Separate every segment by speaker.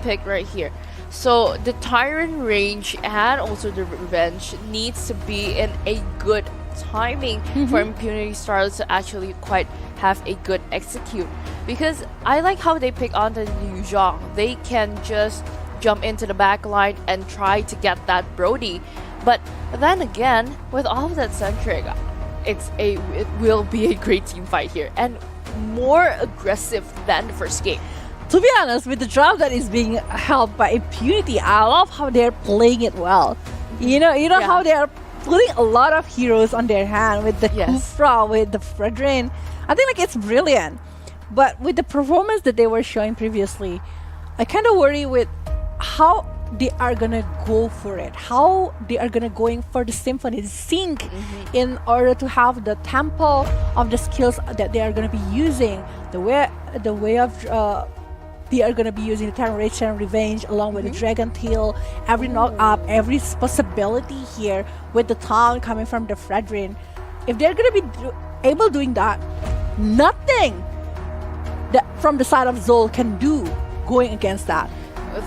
Speaker 1: pick right here. So the Tyrant range and also the Revenge needs to be in a good timing for Impunity Starlet to actually quite have a good execute. Because I like how they pick on the Yu Zhang. They can just jump into the back line and try to get that Brody. But then again, with all of that centric, it will be a great team fight here and more aggressive than the first game.
Speaker 2: To be honest, with the draft that is being held by Impunity, I love how they're playing it well. You know how they are putting a lot of heroes on their hand with the Kufra, with the Fredrin. I think like it's brilliant. But with the performance that they were showing previously, I kind of worry with how they are gonna go for it, how they are gonna going for the symphony sync in order to have the tempo of the skills that they are gonna be using, the way of they are gonna be using the Terroration and Revenge along with the Dragon Tail, every knock up, every possibility here with the taunt coming from the Fredrin. If they're gonna be able doing that, nothing that from the side of Zol can do going against that.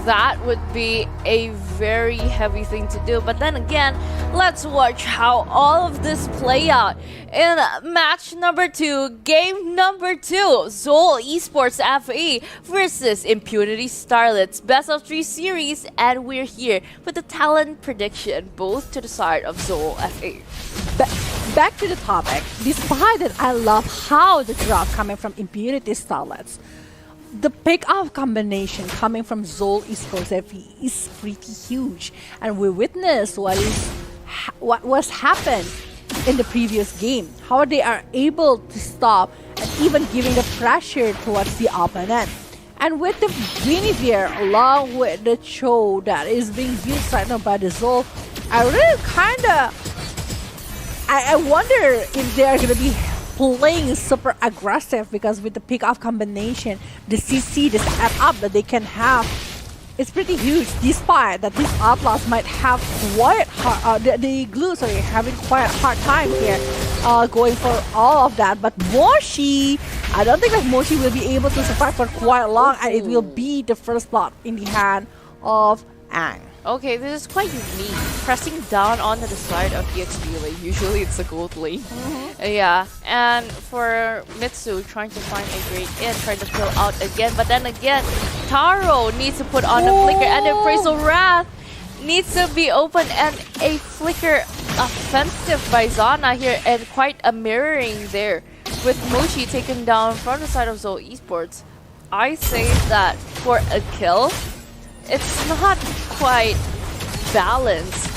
Speaker 1: That would be a very heavy thing to do. But then again, let's watch how all of this play out in match number 2, game number 2. Zol eSports FE versus Impunity Starlets best of 3 series, and we're here with the talent prediction, both to the side of Zol FE.
Speaker 2: Back to the topic. Despite that, I love how the drop coming from Impunity Starlets. The pick-up combination coming from Zol eSports FE is pretty huge, and we witnessed what was happened in the previous game. How they are able to stop and even giving the pressure towards the opponent. And with the Guinevere along with the Cho that is being used right now by the Zol, I really I wonder if they are gonna be playing super aggressive, because with the pick-off combination, the CC, the step up that they can have, it's pretty huge. Despite that these Outlaws might have quite hard, the Glue, having quite a hard time here going for all of that. But Moshi, I don't think that Moshi will be able to survive for quite long, and it will be the first blood in the hand of Ang.
Speaker 1: Okay, this is quite unique. Pressing down onto the side of EXP lane. Usually it's a gold lane. Yeah, and for Mitsu trying to find a great in, trying to kill out again. But then again, Taro needs to put on the flicker, and the Appraisal Wrath needs to be open, and a flicker offensive by Zana here, and quite a mirroring there with Moshi taken down from the side of Zol eSports. I say that for a kill, it's not quite balanced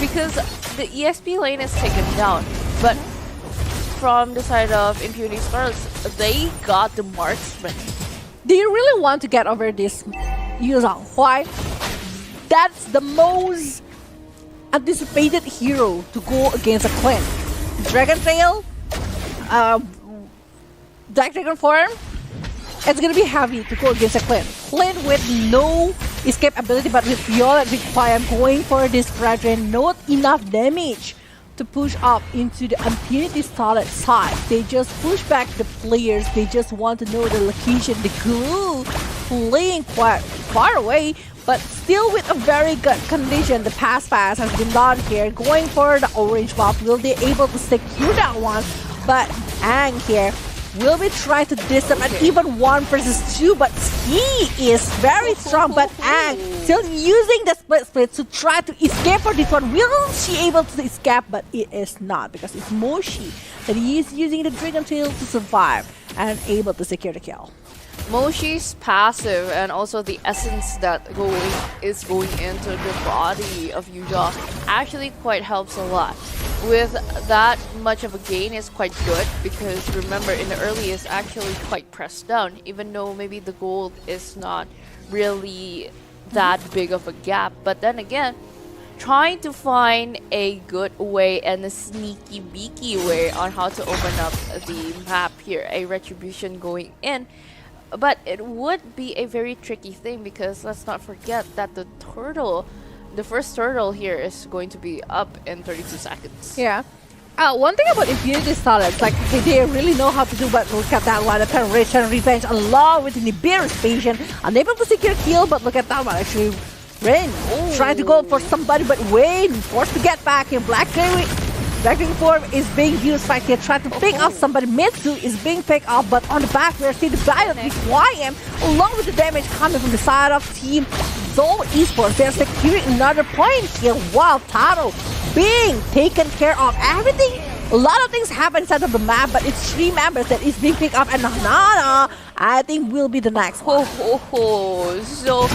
Speaker 1: because the EXP lane is taken down, but from the side of Impunity Starlets, they got the marksman.
Speaker 2: Do you really want to get over this Yuzang? Why? That's the most anticipated hero to go against a Clint. Dragon Tail, Black Dragon form, it's gonna be heavy to go against a Clint. Clint with no escape ability, but with Violet Require going for this Brethren, not enough damage to push up into the Impunity Starlet side. They just push back the players, they just want to know the location, the Glue playing quite far away, but still with a very good condition. The pass has been done here, going for the orange buff. Will they able to secure that one? But Ang here will be trying to disrupt and even 1 versus 2, but he is very strong. But Ang still using the split to try to escape for this one. Will she able to escape? But it is not, because it's Moshi that he is using the Dragon Tail to survive and able to secure the kill.
Speaker 1: Moshi's passive and also the essence that is going into the body of Yuja actually quite helps a lot. With that much of a gain is quite good, because remember in the early is actually quite pressed down, even though maybe the gold is not really that big of a gap. But then again, trying to find a good way and a sneaky beaky way on how to open up the map here, a retribution going in. But it would be a very tricky thing, because let's not forget that the first turtle here is going to be up in 32 seconds.
Speaker 2: Yeah. One thing about Impunity Starlet, like they really know how to do, but look at that one, the Penetration Revenge along with Nibiru's Patient, unable to secure kill, but look at that one, actually Rain trying to go for somebody, but Wayne forced to get back in. Black Dragon form is being used right here, trying to pick up somebody. Mitsu is being picked up, but on the back we're seeing the Violet with YM, along with the damage coming from the side of Team Zol eSports. They're securing another point here, while Taro being taken care of. Everything, a lot of things happen inside of the map, but it's 3 members that is being picked up, and Nana, I think, will be the next one.
Speaker 1: So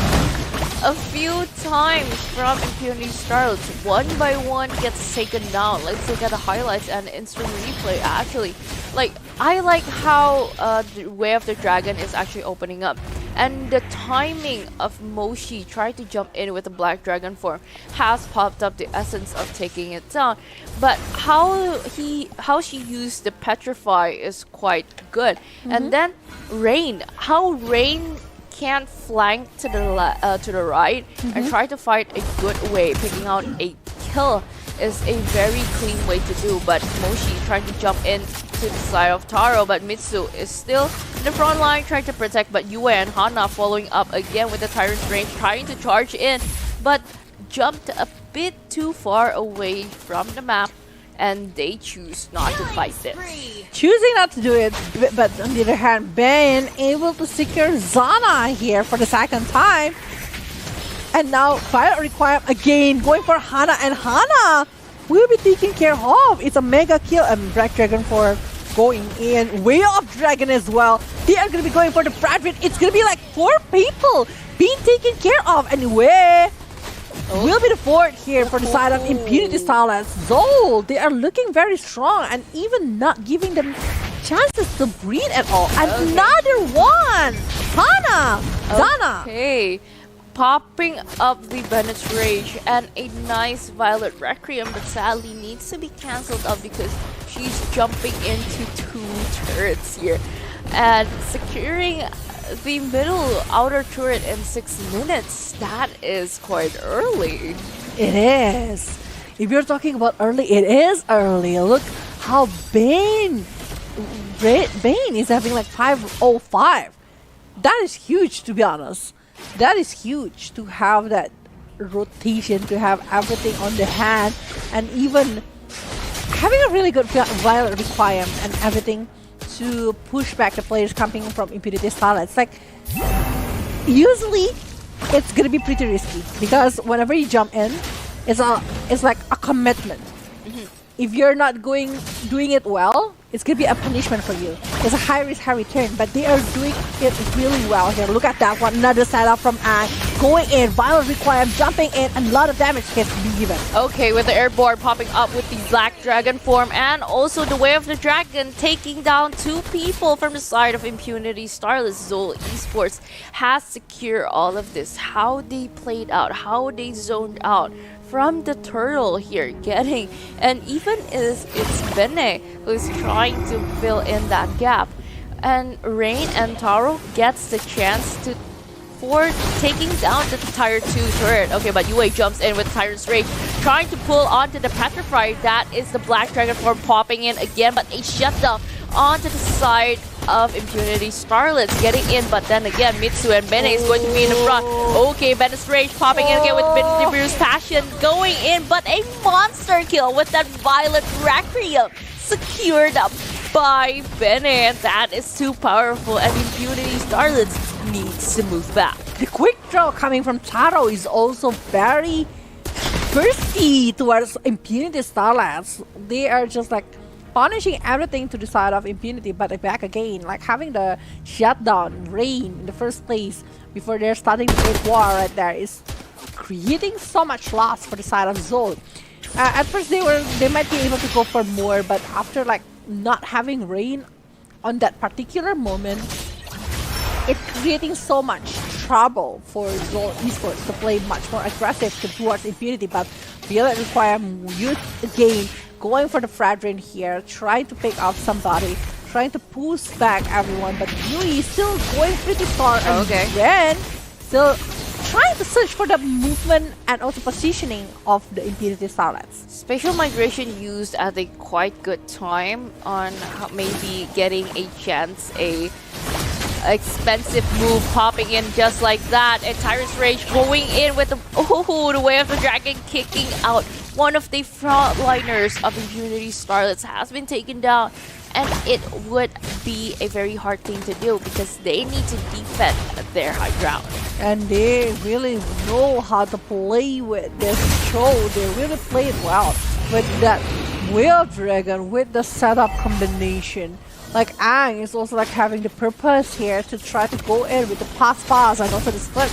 Speaker 1: a few times from Impunity Starlet, one by one gets taken down. Let's look at the highlights and instant replay. Actually, like, I like how the Way of the Dragon is actually opening up, and the timing of Moshi trying to jump in with the Black Dragon form has popped up the essence of taking it down. But how she used the Petrify is quite good. And then how Rain can flank to the right and try to fight a good way, picking out a kill is a very clean way to do. But Moshi trying to jump in to the side of Taro, but Mitsu is still in the front line trying to protect, but Yue and Hana following up again with the Tyrant's range, trying to charge in, but jumped a bit too far away from the map, and they choose not to fight this.
Speaker 2: Choosing not to do it, but on the other hand, Ben able to secure Zana here for the second time. And now Fire Requiem again, going for Hana, and Hana will be taken care of. It's a mega kill, and Black Dragon for going in. Way of Dragon as well. They are going to be going for the Bradford. It's going to be like 4 people being taken care of, and where will be the fourth here for the side of Impunity Starlet. Zol, they are looking very strong and even not giving them chances to breathe at all. Another one! Hana! Zana!
Speaker 1: Okay. Popping up the Bennett's Rage and a nice Violet Requiem, but sadly needs to be cancelled out because she's jumping into 2 turrets here. And securing the middle outer turret in 6 minutes, that is quite early.
Speaker 2: It is. If you're talking about early, it is early. Look how Bane is having like 505. That is huge, to be honest. That is huge to have that rotation, to have everything on the hand, and even having a really good Violet Requiem and everything to push back the players coming from Impunity Starlet. It's like, usually it's gonna be pretty risky because whenever you jump in, it's like a commitment. If you're not doing it well, it's gonna be a punishment for you. It's a high risk, high return, but they are doing it really well here. Look at that one, another setup from Ang, going in, Violet Requiem, jumping in, and a lot of damage gets to be given.
Speaker 1: Okay, with the airborne popping up with the Black Dragon form, and also the Way of the Dragon taking down 2 people from the side of Impunity Starlet. Zol eSports has secured all of this. How they played out, how they zoned out from the turtle here, getting, and even it's Bene who's trying to fill in that gap, and Rain and Taro gets the chance for taking down the tier 2 turret. Okay, but Yue jumps in with Tyrant's Rage, trying to pull onto the Petrify. That is the Black Dragon form popping in again, but a shutdown onto the side of Impunity Starlet getting in, but then again Mitsu and Bene is going to be in the front. Okay, Bennett's Rage popping in again with Nibiru's Passion going in, but a monster kill with that Violet Requiem secured up by Bene, and that is too powerful, and Impunity Starlet needs to move back.
Speaker 2: The quick draw coming from Taro is also very thirsty towards Impunity Starlet. They are just like punishing everything to the side of Impunity, but back again, like having the shutdown Rain in the first place before they're starting the great war right there is creating so much loss for the side of Zol. At first they might be able to go for more, but after like not having Rain on that particular moment, it's creating so much trouble for Zol eSports to play much more aggressive towards Impunity. But Violet Requiem used again, going for the Fradrin here, trying to pick up somebody, trying to push back everyone, but Yui still going pretty far, and then still trying to search for the movement and also positioning of the Impunity Starlets.
Speaker 1: Spatial migration used at a quite good time on maybe getting a chance, a expensive move popping in just like that, and Tyrant's Rage going in with the way of the dragon, kicking out one of the frontliners of Impunity Starlets has been taken down, and it would be a very hard thing to do because they need to defend their high ground.
Speaker 2: And they really know how to play with this show. They really play it well with that Whale Dragon, with the setup combination. Like Ang is also like having the purpose here to try to go in with the pass and also the split.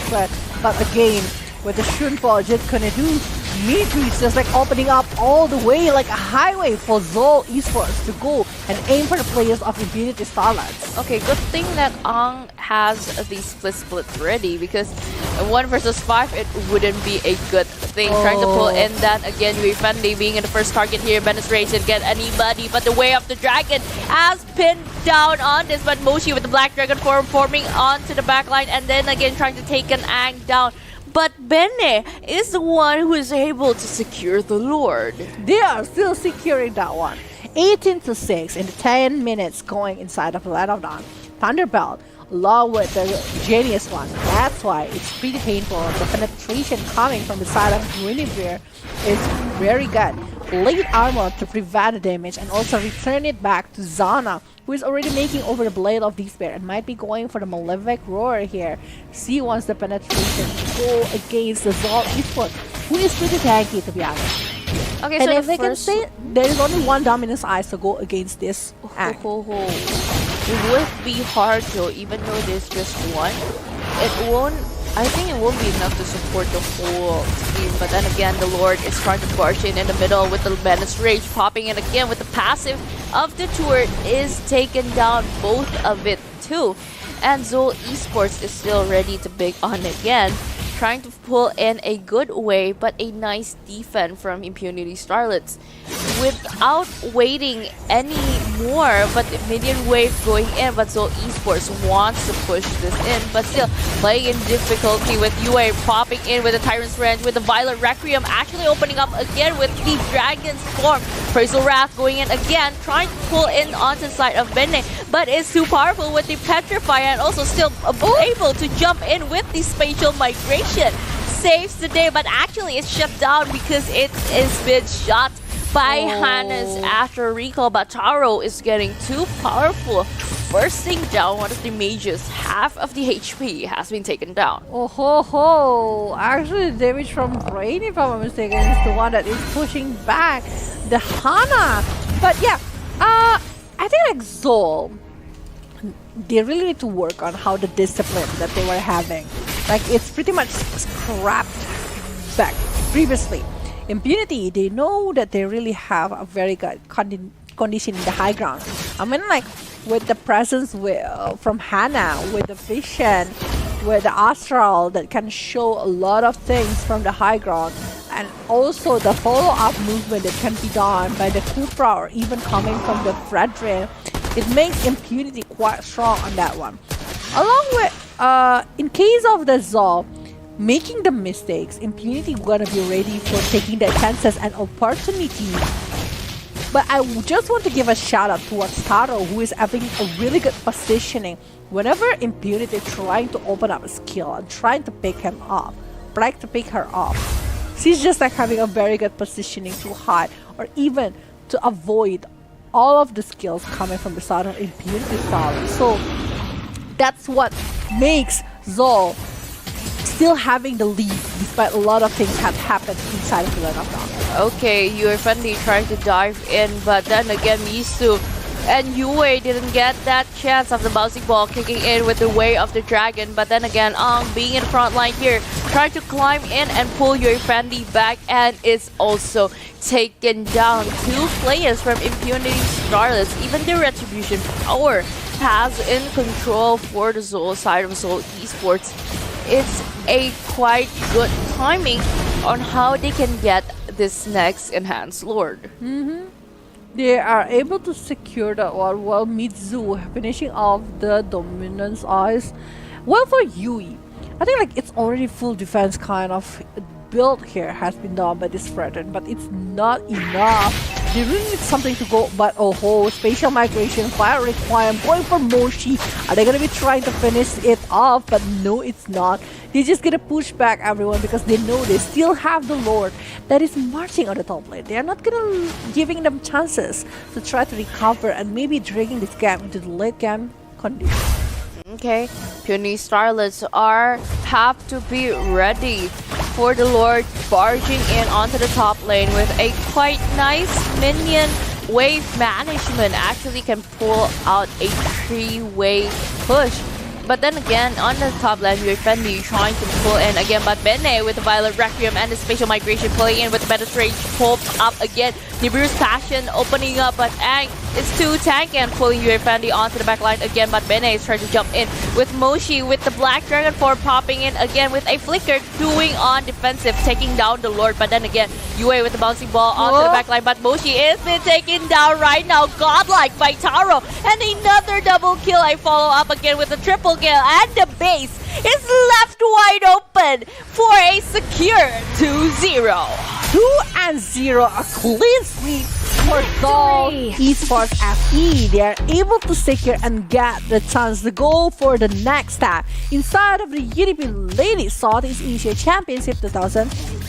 Speaker 2: But again, with the Shunpo, Jet Kanedu, Mitri is just like opening up all the way like a highway for Zol eSports to go and aim for the players of Impunity Starlets.
Speaker 1: Okay, good thing that Ang has the split ready, because in 1 versus 5 it wouldn't be a good thing. Trying to pull in that again, Fendi being in the first target here. Ben's Rage didn't get anybody, but the way of the dragon has pinned down on this, but Moshi with the Black Dragon form forming onto the backline, and then again trying to take an Ang down. But Bene is the one who is able to secure the Lord.
Speaker 2: They are still securing that one. 18-6 in the 10 minutes going inside of the Land of Dawn. Thunderbelt along with the Genius one. That's why it's pretty painful. The penetration coming from the side of Guinevere is very good. Late armor to prevent the damage and also return it back to Zana, who is already making over the Blade of Despair and might be going for the Malefic Roar here. C wants the penetration to go against the Zol eSports, who is pretty tanky to be honest.
Speaker 1: Okay,
Speaker 2: and
Speaker 1: so
Speaker 2: if they can say there is only one Dominus Eyes to go against this act.
Speaker 1: It would be hard though, even though there's just one. I think it won't be enough to support the whole team, but then again, the Lord is trying to barge in the middle with the Menace Rage popping in again with the passive of the turret is taken down, both of it too. And Zol eSports is still ready to big on again, trying to pull in a good way, but a nice defense from Impunity Starlets without waiting any more. But the minion wave going in, but Zol eSports wants to push this in, but still playing in difficulty with UA popping in with the Tyrant's Revenge, with the Violet Requiem actually opening up again with the Dragon's Form. Praisal Wrath going in again, trying to pull in onto the side of Bene, but it's too powerful with the Petrify, and also still able to jump in with the Spatial Migration. Saves the day, but actually it's shut down because it is been shot by Hannes after recall, but Taro is getting too powerful, bursting down one of the mages. Half of the HP has been taken down.
Speaker 2: Oh ho ho! Actually, the damage from Rain, if I'm not mistaken, is the one that is pushing back the Hana. But yeah, I think like Zol, they really need to work on how the discipline that they were having. Like it's pretty much scrapped back previously. Impunity, they know that they really have a very good condition in the high ground. I mean, like with the presence from Hannah, with the vision, with the astral that can show a lot of things from the high ground, and also the follow-up movement that can be done by the Cupra or even coming from the Fredrin, it makes Impunity quite strong on that one. Along with, in case of the Zol, making the mistakes, Impunity gonna be ready for taking the chances and opportunity. But I just want to give a shout out towards Taro, who is having a really good positioning. Whenever Impunity trying to open up a skill and trying to pick her off, she's just like having a very good positioning to hide or even to avoid all of the skills coming from the side of Impunity style. So that's what makes Zol still having the lead despite a lot of things have happened inside of the Land of Dawn.
Speaker 1: Okay, Fendi trying to dive in, but then again Misu and Yue didn't get that chance of the bouncing ball kicking in with the way of the dragon. But then again, being in the front line here, trying to climb in and pull Fendi back, and it's also taken down. Two players from Impunity Starlets. Even the Retribution Power has in control for the Zol side of Zol eSports. It's a quite good timing on how they can get this next enhanced Lord.
Speaker 2: They are able to secure that one while Mitsu finishing off the Dominance Eyes. Well, for Yui, I think like it's already full defense kind of build here has been done by this Fredrin, but it's not enough. They really need something to go, but oh, spatial migration, fire requirement, going for Moshi. Are they gonna be trying to finish it off? But no, it's not. They're just gonna push back everyone because they know they still have the Lord that is marching on the top lane. They are not gonna giving them chances to try to recover and maybe dragging this game into the late game condition.
Speaker 1: Okay, puny Starlets have to be ready for the Lord barging in onto the top lane with a quite nice minion wave management. Actually can pull out a 3-way push. But then again, on the top lane, Fendi trying to pull in again, but Bene with the Violet Requiem and the Spatial Migration pulling in with the Better Strange pulled up again. Nibiru's Passion opening up, but Ang is too tanky and pulling Fendi onto the back line again, but Bene is trying to jump in with Moshi with the Black Dragon form popping in again with a Flicker doing on defensive, taking down the Lord, but then again, Yue with the bouncing ball onto the back line, but Moshi is been taken down right now, godlike by Taro, and another double kill. I follow up again with a triple kill, and the base is left wide open for a secure 2-0.
Speaker 2: 2-0, a clean sweep for Doll eSports FE. They are able to secure and get the chance to go for the next step inside of the UDP Ladies Southeast Asia Championship 2020.